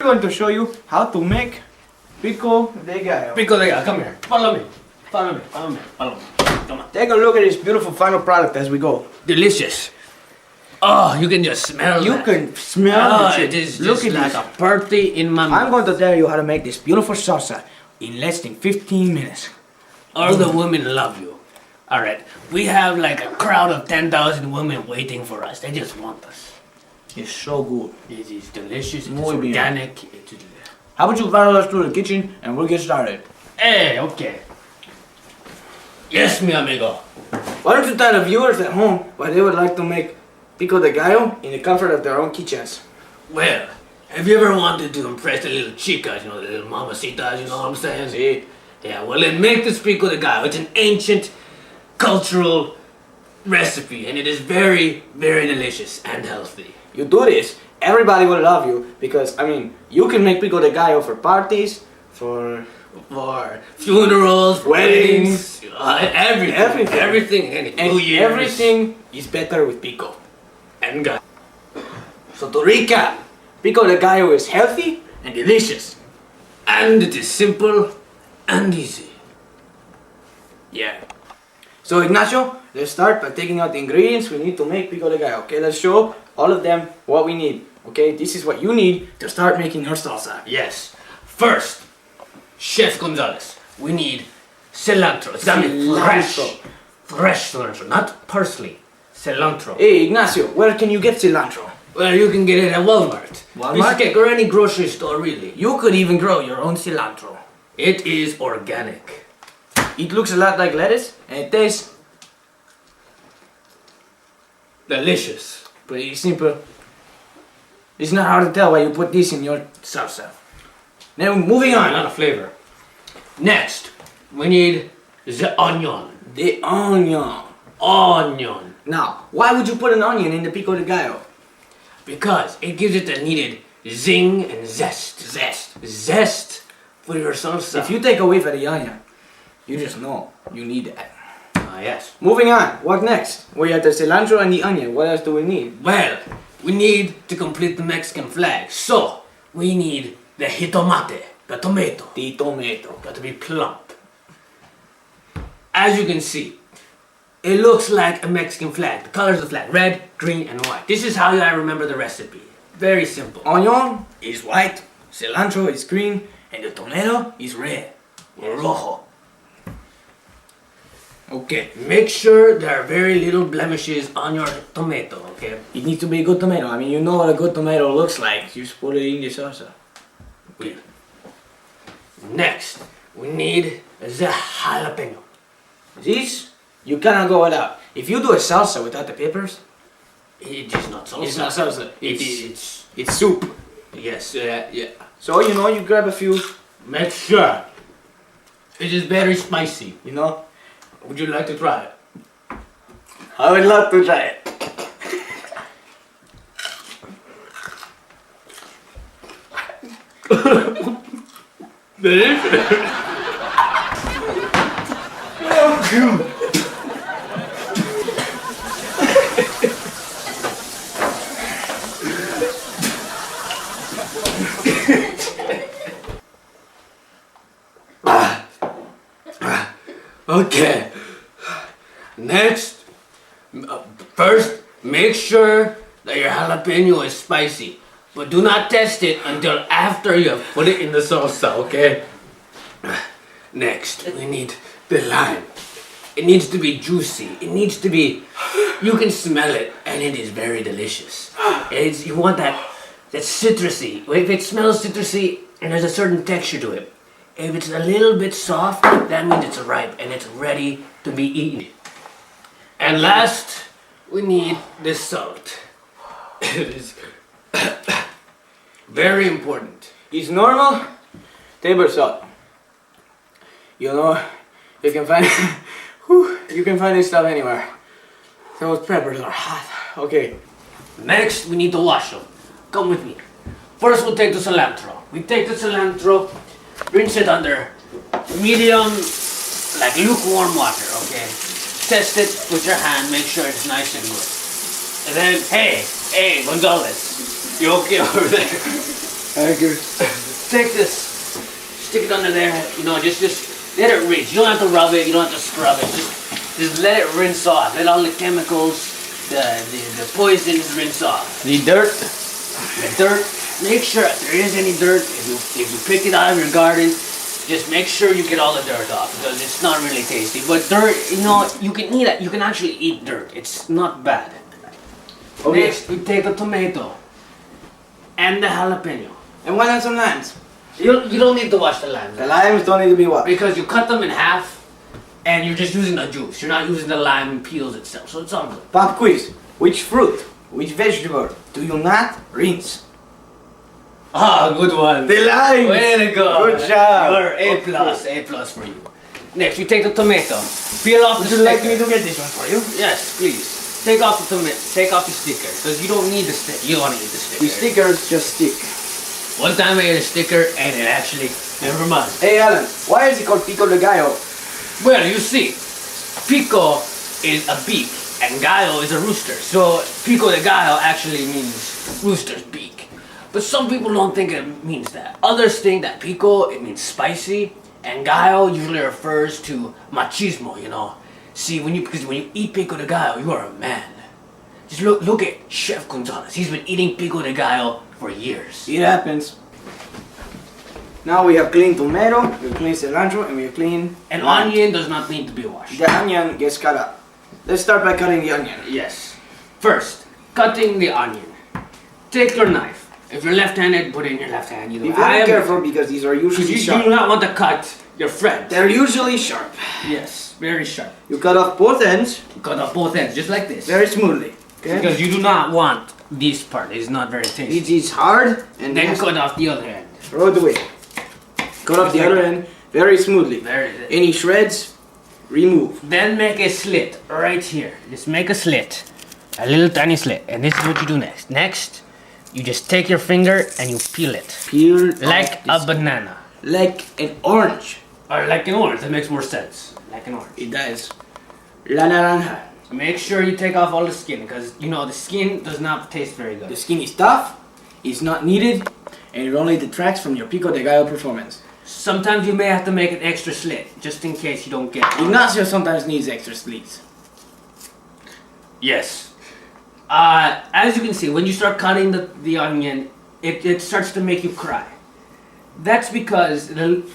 I'm going to show you how to make pico de gallo. Pico de Gallo, come here. Follow me. Follow me. Follow me. Follow me. Come on. Take a look at this beautiful final product as we go. Delicious. Oh, you can just smell You that. can smell Oh, it. it is Look just at like this. a party in my mouth. I'm going to tell you how to make this beautiful salsa in less than 15 minutes. All the women love you. Alright, we have like a crowd of 10,000 women waiting for us. They just want us. It's so good. It is delicious, it's Muy bien. organic. How about you follow us through the kitchen and we'll get started. Hey, okay. Yes, mi amigo. Why don't you tell the viewers at home why they would like to make pico de gallo in the comfort of their own kitchens? Well, have you ever wanted to impress the little chicas, the little mamacitas, you know what I'm saying? See? Yeah, well then make this pico de gallo. It's an ancient cultural recipe and it is very, very delicious and healthy. You do this, everybody will love you because, you can make pico de gallo for parties, for Funerals, Weddings, everything, and New Year's. everything is better with pico. And gallo. So to recap, pico de gallo is healthy and delicious. And it is simple and easy. Yeah. So Ignacio, let's start by taking out the ingredients we need to make pico de gallo. Okay, let's show all of them what we need. Okay, this is what you need to start making your salsa. Yes. First, Chef Gonzalez, we need cilantro. It's gotta be fresh. Cilantro. Fresh cilantro, not parsley. Cilantro. Hey Ignacio, where can you get cilantro? Well, you can get it at Walmart. Walmart? Or any grocery store, really. You could even grow your own cilantro. It is organic. It looks a lot like lettuce and it tastes Delicious. pretty simple. It's not hard to tell why you put this in your salsa. Now moving on. Not a flavor. Next, we need the onion. The onion. Onion. Now, why would you put an onion in the pico de gallo? Because it gives it the needed zing and zest. Zest for your salsa. If you take away from the onion, you just know you need that. Ah, yes. Moving on, what next? We have the cilantro and the onion. What else do we need? Well, we need to complete the Mexican flag. So, we need the jitomate, the tomato. The tomato. Got to be plump. As you can see, it looks like a Mexican flag. The colors of the flag, red, green, and white. This is how I remember the recipe. Very simple. Onion is white, cilantro is green, and the tomato is red. Or rojo. Okay. Make sure there are very little blemishes on your tomato, okay? It needs to be a good tomato. You know what a good tomato looks like. You just put it in the salsa. Okay. Next, we need the jalapeno. This, you cannot go without. If you do a salsa without the peppers, It is not salsa. it's not salsa. It's It's soup. yes, yeah. So, you grab a few, Make sure it is very spicy. Would Would you like to try it? I would love to try it. Okay. Next, first, make sure that your jalapeno is spicy. But do not test it until after you have put it in the salsa, okay? Next, we need the lime. It needs to be juicy. It needs to be, you can smell it, and it is very delicious. You want that citrusy. If it smells citrusy and there's a certain texture to it, if it's a little bit soft, that means it's ripe and it's ready to be eaten. And last, we need the salt. It is very important. It's normal table salt. You can find you can find this stuff anywhere. Those peppers are hot. Okay. Next, we need to wash them. Come with me. First, we'll take the cilantro. We take the cilantro, rinse it under medium, like lukewarm water, okay? Test it with your hand, make sure it's nice and good. And then, hey, Gonzalez, you okay over there? Alright, good. Take this, stick it under there. You know, just let it rinse. You don't have to rub it. You don't have to scrub it. Just let it rinse off. Let all the chemicals, the poisons rinse off. The dirt. The dirt. Make sure if there is any dirt. If you picked it out of your garden, just make sure you get all the dirt off because it's not really tasty. But dirt, you know, you can eat it. You can actually eat dirt. It's not bad. Okay. Next, we take the tomato and the jalapeno. And why not some limes? You don't need to wash the limes. The limes don't need to be washed. Because you cut them in half and you're just using the juice. You're not using the lime peels itself, so it's all good. Pop quiz. Which fruit, which vegetable do you not rinse? Ah, good one. The limes! Way to go. Good job. You're A plus for you. Next, you take the tomato. Peel off Would the you like sticker. me to get this one for you? Yes, please. Take off the tomato. Take off the sticker. Because you don't need the sticker. You don't want to eat the sticker. The stickers just stick. One time I ate a sticker and it actually, never mind. Hey Alan, why is it called Pico de Gallo? Well, you see, pico is a beak and gallo is a rooster. So pico de gallo actually means rooster's beak. But some people don't think it means that. Others think that pico, it means spicy, and gallo usually refers to machismo, you know. See, because when you eat pico de gallo, you are a man. Just look at Chef Gonzalez. He's been eating pico de gallo for years. It happens. Now we have clean tomato, we have clean cilantro, and we have clean An lime. onion does not need to be washed. The onion gets cut up. Let's start by cutting the onion. Yes. First, cutting the onion. Take your knife. If you're left-handed, put it in your left hand. Be very careful because these are Because usually you sharp. do not want to cut your friend. They're usually sharp. Yes, very sharp. You cut off both ends Cut off both ends, just like this. very smoothly. Okay? Because you do not want this part. It's not very tasty. It is hard and Then nasty. cut off the other end. Throw it away. Cut off the other end very smoothly. Any shreds, remove. Then make a slit right here. Just make a slit. A little tiny slit. And this is what you do next. Next, you just take your finger and you peel it. Peel Like off a banana. like an orange. Or like an orange. That makes more sense. Like an orange. It does. La naranja. Make sure you take off all the skin because you know the skin does not taste very good. The skin is tough, it's not needed, and it only detracts from your Pico de Gallo performance. Sometimes you may have to make an extra slit just in case you don't get it. Ignacio sometimes needs extra slits. Yes. As you can see, when you start cutting the onion, it starts to make you cry. That's because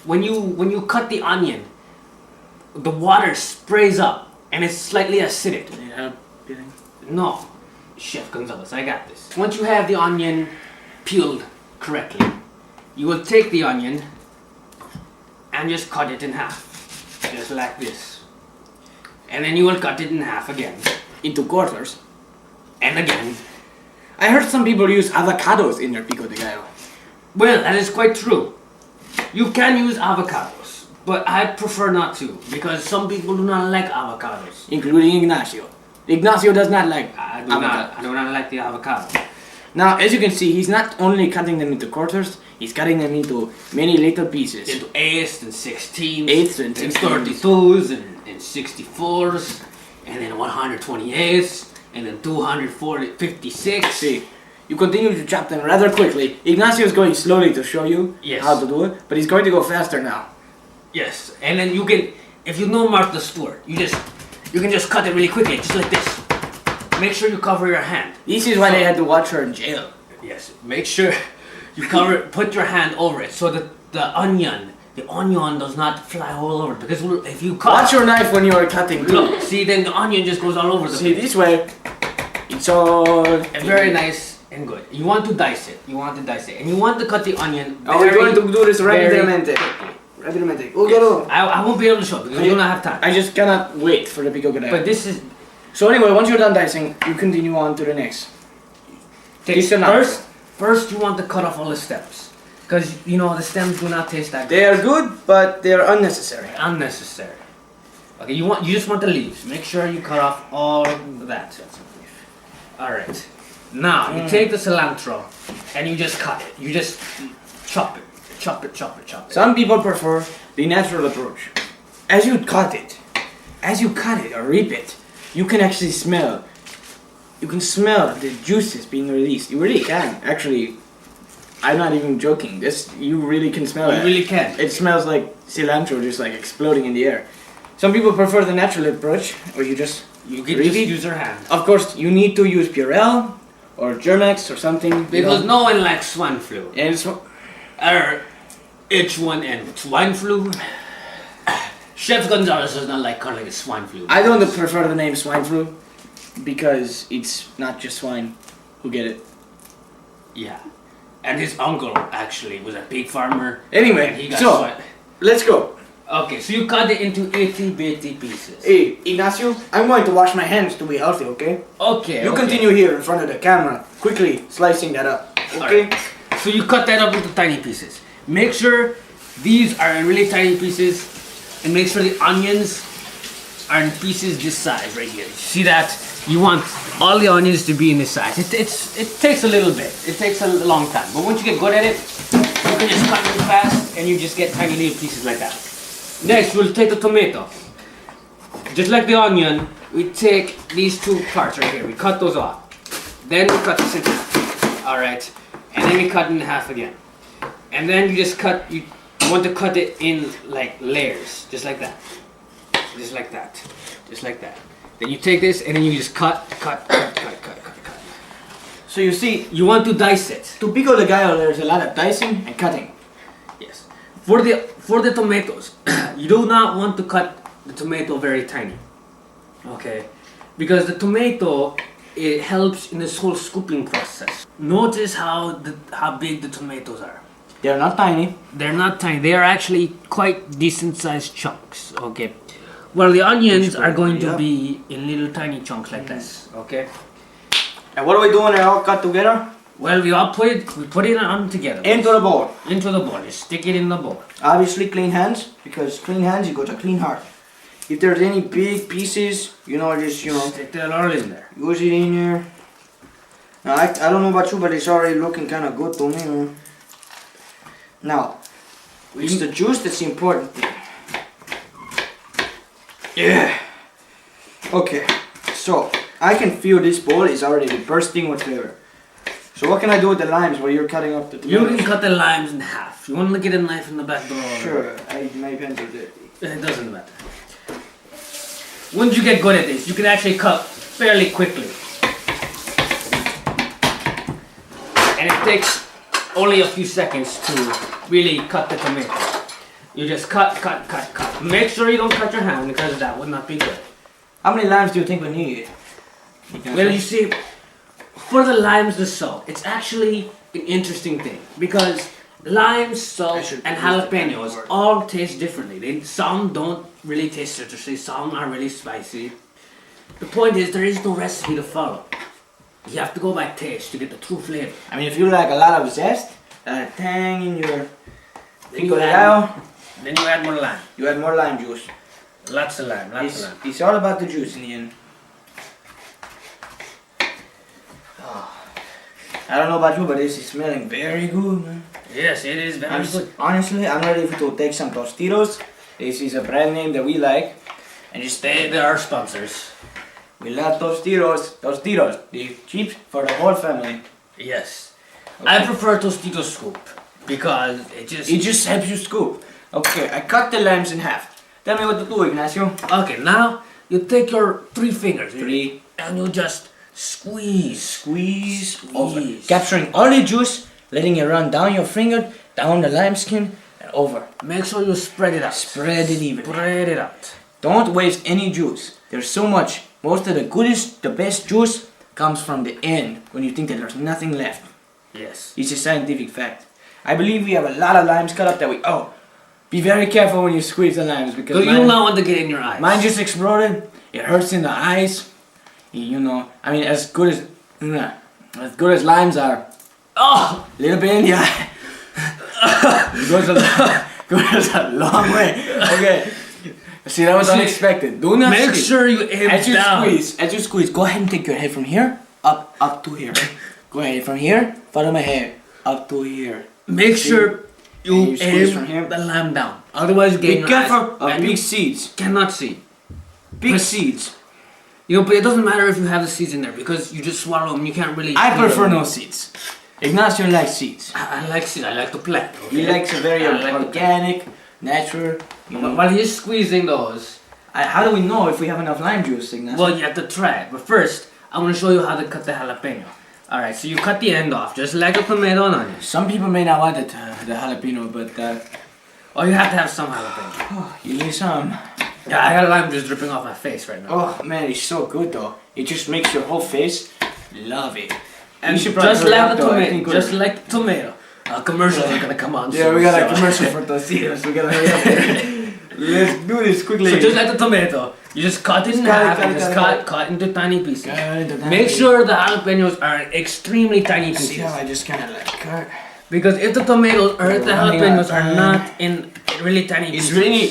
when you cut the onion, the water sprays up and it's slightly acidic. No, Chef Gonzalez, I got this. Once you have the onion peeled correctly, you will take the onion and just cut it in half, just like this. And then you will cut it in half again, Into quarters. and again. I heard some people use avocados in their Pico de Gallo. Well, that is quite true. You can use avocados, but I prefer not to because some people do not like avocados. Including Ignacio. Ignacio does not like I avocados. do not like the avocado. Now, as you can see, he's not only cutting them into quarters, he's cutting them into many little pieces. Into eighths and 16s, Eighths and 32s and 64s, and then 128s, and then 256. See, you continue to chop them rather quickly. Ignacio is going slowly to show you Yes. how to do it, but he's going to go faster now. Yes, and then you can, if you know Martha Stewart, you can just cut it really quickly, just like this. Make sure you cover your hand. This is why they had to watch her in jail. Yes, make sure you put your hand over it so that the onion does not fly all over. Because if you cut, Watch your knife when you are cutting. look, see, then the onion just goes all over the See, place. this way, it's all... Very nice and good. You want to dice it. And you want to cut the onion. Are we going to do this very rapidamente? quickly. Rapidamente. Yes. I won't be able to show because you don't have time. I just cannot wait for the Pico de Gallo. But this is So anyway, once you're done dicing, you continue on to the next. first you want to cut off all the stems because you know the stems do not taste that good. They are good, but they are unnecessary. Unnecessary. Okay, you just want the leaves. Make sure you cut off all that. All right. Now you take the cilantro and you just cut it. You just chop it. Some people prefer the natural approach. As you cut it or rip it, you can actually smell. You can smell the juices being released. You really can actually I'm not even joking. This, you really can smell it. You really can. It smells like cilantro just like exploding in the air. Some people prefer the natural approach, or you can really just use your hand. Of course, you need to use Purell or Germex or something. Because no one likes swine flu. And it's, Or H1N1 swine flu. Chef Gonzalez does not like calling it swine flu. I don't prefer the name swine flu because it's not just swine who get it. Yeah. And his uncle actually was a pig farmer. Anyway, and he got so swine. let's go. Okay, so you cut it into itty bitty pieces. Hey, Ignacio, I'm going to wash my hands to be healthy, okay? Okay. You continue here in front of the camera, quickly slicing that up, okay? Alright. So you cut that up into tiny pieces. Make sure these are in really tiny pieces, and make sure the onions are in pieces this size right here. See that? You want all the onions to be in this size. It takes a little bit. It takes a long time. But once you get good at it, you can just cut really fast, and you just get tiny little pieces like that. Next, we'll take the tomato. Just like the onion, we take these two parts right here. We cut those off. Then we cut this in half. Alright. And then we cut it in half again. And then you just cut, you want to cut it in like layers. Just like that. Just like that. Just like that. Then you take this and then you just cut. So you see, You want to dice it. to pico de gallo, there's a lot of dicing and cutting. Yes. For the tomatoes, you do not want to cut the tomato very tiny. Okay? Because the tomato, it helps in this whole scooping process. Notice how big the tomatoes are. They're not tiny. They're not tiny. They are actually quite decent sized chunks. Okay. Well, the onions are going to be in little tiny chunks like this. Okay. And what are we doing? They're all cut together? Well, we put it on together. Into the bowl. Into the bowl. Just stick it in the bowl. Obviously clean hands, because clean hands equals a clean heart. If there's any big pieces, just, Stick that all in there. use it in there. Now, I don't know about you, but it's already looking kind of good to me, man. Now, it's the juice that's the important thing. Yeah. Okay, so I can feel this bowl is already bursting with flavor. So what can I do with the limes while you're cutting up the tomatoes? You can cut the limes in half. You want to get a knife in the back door? Sure, my hands are dirty. It doesn't matter. Once you get good at this, you can actually cut fairly quickly. And it takes only a few seconds to really cut the tomato. You just cut. Make sure you don't cut your hand because that would not be good. How many limes do you think we need? Well, you see, for the limes, the salt, it's actually an interesting thing because limes, salt, and jalapenos all taste differently. Some don't really taste citrusy, some are really spicy. The point is, there is no recipe to follow. You have to go by taste to get the true flavor. I mean, if you like a lot of zest, tang in your pico de gallo, Then you add more lime. you add more lime juice. Lots of lime, lots of lime. It's all about the juice in the end. I don't know about you, but this is smelling very good, man. Yes, it is very good. Honestly, I'm ready to take some Tostitos. This is a brand name that we like. And just They are sponsors. we love Tostitos. Tostitos, the chips for the whole family. Yes. Okay. I prefer Tostito scoop because It just helps you scoop. Okay, I cut the limes in half. Tell me what to do, Ignacio. Okay, now you take your 3 fingers. Three. And you just squeeze. Squeeze over. Squeeze. Capturing all the juice, letting it run down your finger, down the lime skin, and over. Make sure you spread it out. Spread it even. Spread it out. Don't waste any juice. There's so much. Most of the best juice comes from the end, when you think that there's nothing left. Yes. It's a scientific fact. I believe we have a lot of limes cut up that be very careful when you squeeze the limes, because So you do not want to get in your eyes. mine just exploded. It hurts in the eyes. I mean, as good as limes are, Oh! a little bit in the eye goes a long way. Okay. See, that was unexpected. Do not Make squeeze. sure you aim As you down. squeeze, go ahead and take your head from here up to here. Go ahead from here, follow my head up to here. Make sure you you squeeze from aim here. the lime down. Otherwise, you get in Be your careful eyes of and big you seeds. cannot see. Big But- seeds. But it doesn't matter if you have the seeds in there because you just swallow them. You can't really. I eat prefer them. no seeds. Ignacio likes seeds. I like seeds. I like to plant. Okay? He likes a very I like to organic, natural. You know. While he's squeezing those, How do we know if we have enough lime juice, Ignacio? well, you have to try it. But first, I'm gonna show you how to cut the jalapeno. Alright, so you cut the end off, just like a tomato and onion. Some people may not want the jalapeno, but Oh, you have to have some jalapeno. you need some. Yeah, I got lime juice dripping off my face right now. Oh man, it's so good though. It just makes your whole face love it. And You should probably just hurry like up, the though, I tomato, think just like tomato. Commercials are gonna come on Yeah, soon. we got a so- commercial for Tostitos. We gotta hurry up here. Let's do this quickly. So just like the tomato, you just cut it in Cut it, half cut and it, just cut it. cut into tiny pieces. Make Make sure the jalapenos are in extremely tiny See how pieces. I just kind of like cut. Because if the tomatoes or if the Running jalapenos out of are time. not in really tiny It's pieces. really,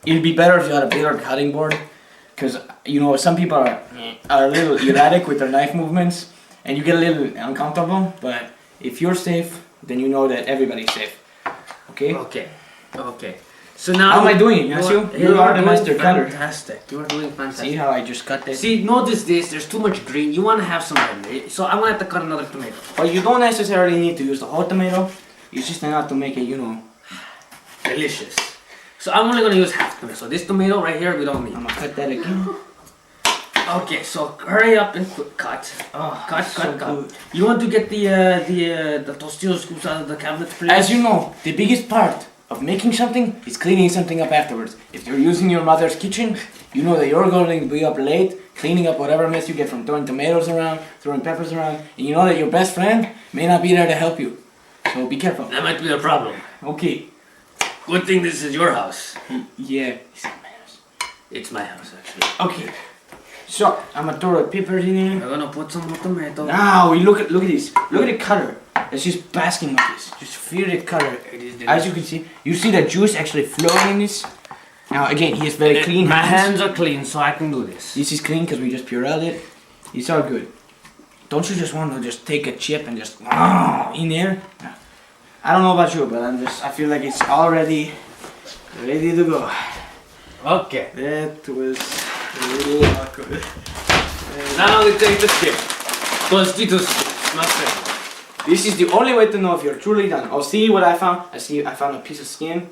it'd be better if you had a bigger cutting board, because some people are a little erratic with their knife movements, and you get a little uncomfortable. But if you're safe, then you know that everybody's safe. Okay. Okay. So now How am I doing, Ignacio? You are the master cutter. Fantastic. You are doing fantastic. See how I just cut this? See, notice this. There's too much green. You want to have some red. So I'm gonna have to cut another tomato. But you don't necessarily need to use the whole tomato. It's just enough to make it, Delicious. So I'm only gonna use half tomato. So this tomato right here we don't need. I'm gonna cut that again. Okay, so hurry up and cut. Oh, Cut. so good. You want to get the Tostitos scoops out of the cabinet, please? As you know, the biggest part of making something is cleaning something up afterwards. If you're using your mother's kitchen, you know that you're going to be up late, cleaning up whatever mess you get from throwing tomatoes around, throwing peppers around, and you know that your best friend may not be there to help you. So be careful. That might be the problem. Okay. Good thing this is your house. Yeah. It's my house, actually. Okay. So I'm gonna throw the peppers in here. We're gonna put some more tomato. Now we look at this. Look at the color. It's just basking with this. Just feel the color. It is As you can see, you see the juice actually flowing in this. Now again, he has very clean My hands. hands are clean, so I can do this. This is clean because we just purelled it. It's all good. Don't you just want to just take a chip and just in there? I don't know about you, but I feel like it's already ready to go. Okay. That was a little awkward. Now we take the chip. Tostitos, my friend. This is the only way to know if you're truly done. Oh, see what I found? I found a piece of skin.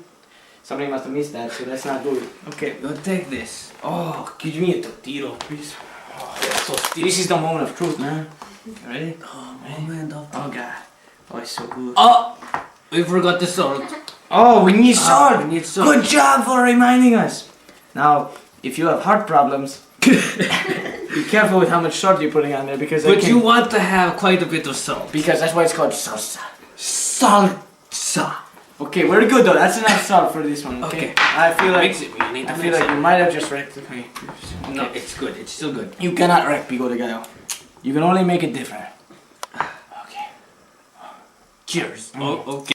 Somebody must have missed that, so let's not do it. Okay. Go take this. Oh, give me a tostito, please. Oh, that's so This is the moment of truth, man. You ready? Oh, moment of... Oh, God. Oh, it's so good. Oh! We forgot the salt. Oh, we need salt. We need salt. Good job for reminding us. Now, if you have heart problems, be careful with how much salt you're putting on there because But you want to have quite a bit of salt. because that's why it's called salsa. Salsa. Okay, very good though. That's enough salt for this one. Okay. Okay. I feel like Mix it. You need to I feel mix like it. you might have just wrecked it. Okay. No, it's good. It's still good. You cannot wreck Pico de Gallo. You can only make it different. Okay. Cheers. Oh, okay.